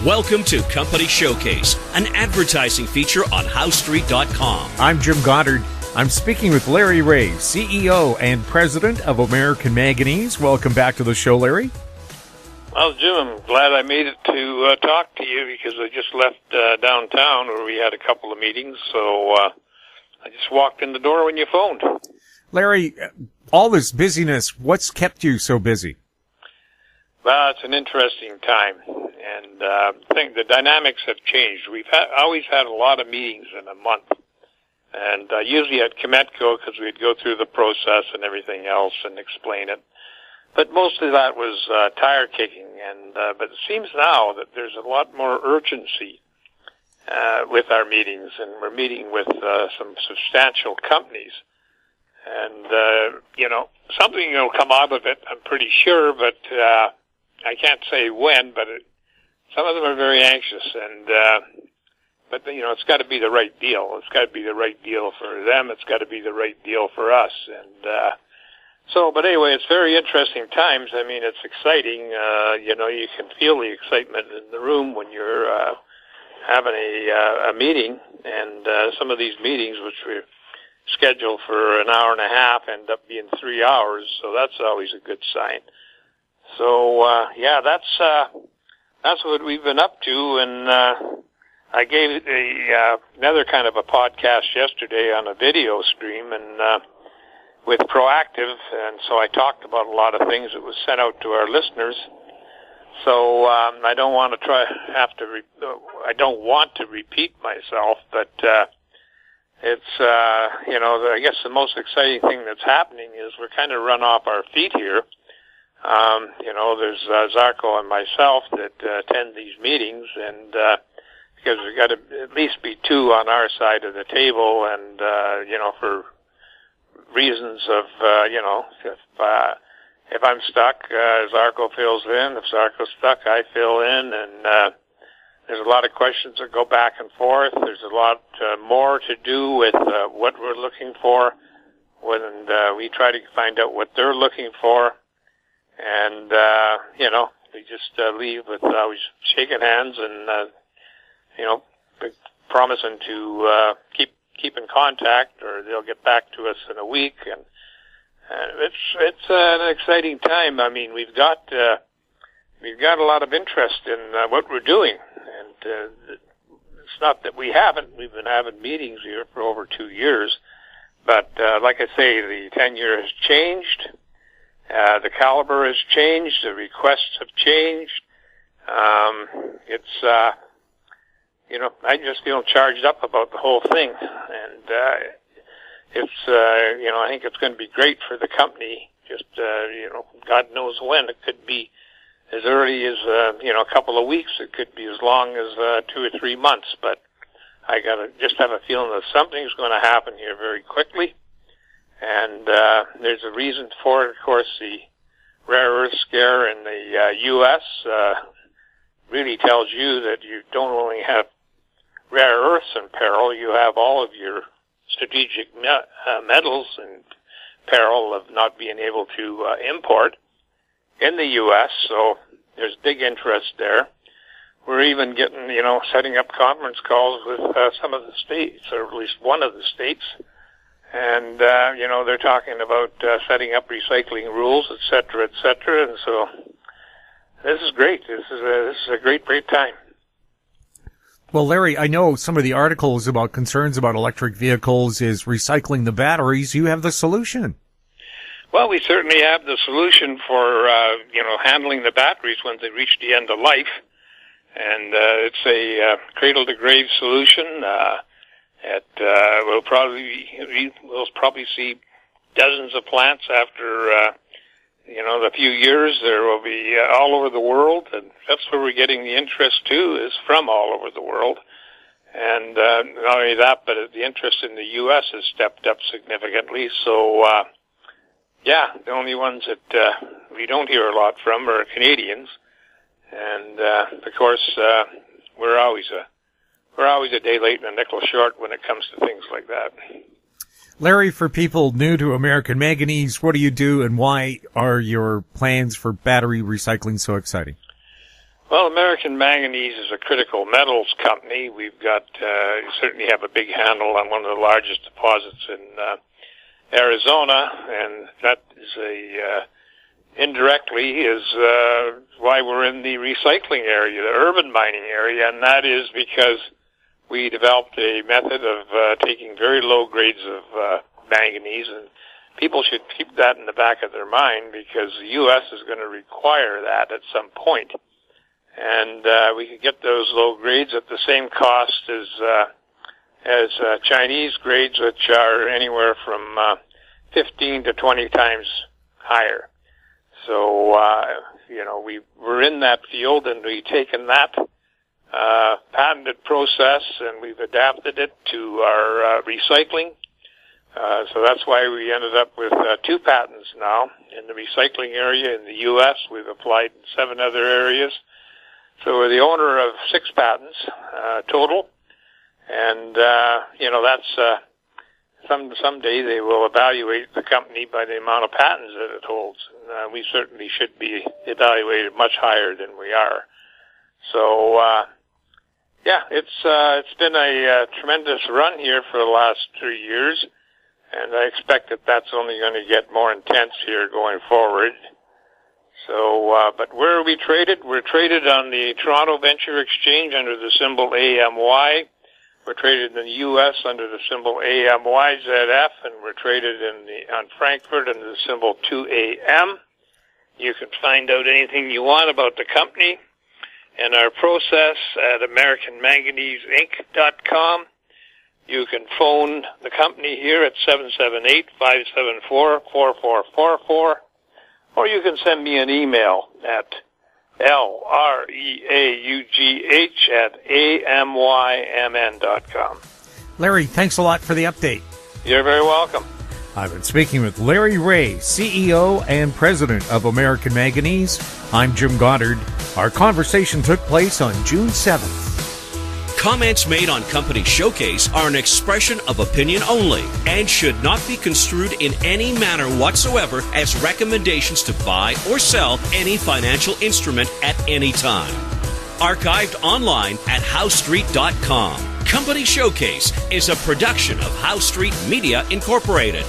Welcome to Company Showcase, an advertising feature on HowStreet.com. I'm Jim Goddard. I'm speaking with Larry Reaugh, CEO and President of American Manganese. Welcome back to the show, Larry. Well, Jim, I'm glad I made it to talk to you because I just left downtown where we had a couple of meetings, so I just walked in the door when you phoned. Larry, all this busyness, what's kept you so busy? Well, it's an interesting time, and I think the dynamics have changed. We've always had a lot of meetings in a month, and usually at Cometco because we'd go through the process and everything else and explain it. But most of that was tire kicking, and but it seems now that there's a lot more urgency with our meetings, and we're meeting with some substantial companies. And, something will come out of it, I'm pretty sure, but I can't say when, but some of them are very anxious, and but it's got to be the right deal. It's got to be the right deal for them. It's got to be the right deal for us, and but anyway, it's very interesting times. I mean, it's exciting. You can feel the excitement in the room when you're having a meeting, and some of these meetings, which we're scheduled for an hour and a half, end up being 3 hours, so that's always a good sign. So, that's what we've been up to, and I gave another kind of a podcast yesterday on a video stream, and with Proactive, and so I talked about a lot of things that was sent out to our listeners. So I don't want to repeat myself, but it's I guess the most exciting thing that's happening is we're kind of run off our feet here. There's Zarko and myself that attend these meetings, and because we've got to at least be two on our side of the table, and for reasons of if I'm stuck, Zarko fills in. If Zarko's stuck, I fill in, and there's a lot of questions that go back and forth. There's a lot more to do with what we're looking for when we try to find out what they're looking for, and we just leave with always shaking hands and promising to keep in contact, or they'll get back to us in a week, and it's an exciting time. I mean, we've got a lot of interest in what we're doing, and it's not that we haven't. We've been having meetings here for over 2 years, but like I say, the tenure has changed, the caliber has changed, the requests have changed. I just feel charged up about the whole thing, and I think it's going to be great for the company. Just God knows when. It could be as early as a couple of weeks. It could be as long as 2 or 3 months. But I just have a feeling that something's going to happen here very quickly, and there's a reason for it. Of course, the rare earth scare in the U.S. Really tells you that you don't only have rare earths in peril, you have all of your strategic metals in peril of not being able to import in the U.S., so there's big interest there. We're even getting, setting up conference calls with some of the states, or at least one of the states, and, they're talking about setting up recycling rules, et cetera, and so this is great. This is a great time. Well, Larry, I know some of the articles about concerns about electric vehicles is recycling the batteries. You have the solution. Well, we certainly have the solution for, handling the batteries when they reach the end of life. And it's a cradle-to-grave solution. We'll probably see dozens of plants after a few years. There will be all over the world, and that's where we're getting the interest too, is from all over the world. And not only that, but the interest in the U.S. has stepped up significantly. So, the only ones that we don't hear a lot from are Canadians, and of course we're always a day late and a nickel short when it comes to things like that. Larry, for people new to American Manganese, what do you do, and why are your plans for battery recycling so exciting? Well, American Manganese is a critical metals company. We've got, certainly have a big handle on one of the largest deposits in Arizona, and that is indirectly is why we're in the recycling area, the urban mining area, and that is because we developed a method of taking very low grades of manganese, and people should keep that in the back of their mind because the U.S. is going to require that at some point. And we could get those low grades at the same cost as Chinese grades, which are anywhere from 15 to 20 times higher. So, we're in that field, and we've taken that patented process, and we've adapted it to our recycling. So that's why we ended up with 2 patents now in the recycling area in the U.S. We've applied in 7 other areas. So we're the owner of 6 patents total, and that's someday they will evaluate the company by the amount of patents that it holds. We certainly should be evaluated much higher than we are. So it's been a tremendous run here for the last 3 years, and I expect that that's only going to get more intense here going forward. So, but where are we traded? We're traded on the Toronto Venture Exchange under the symbol AMY. We're traded in the U.S. under the symbol AMYZF, and we're traded on Frankfurt under the symbol 2AM. You can find out anything you want about the company and our process at AmericanManganeseInc.com. You can phone the company here at 778-574-4444. Or you can send me an email at LREAUGH@AMYMN.com. Larry, thanks a lot for the update. You're very welcome. I've been speaking with Larry Reaugh, CEO and President of American Manganese. I'm Jim Goddard. Our conversation took place on June 7th. Comments made on Company Showcase are an expression of opinion only and should not be construed in any manner whatsoever as recommendations to buy or sell any financial instrument at any time. Archived online at HowStreet.com. Company Showcase is a production of How Street Media Incorporated.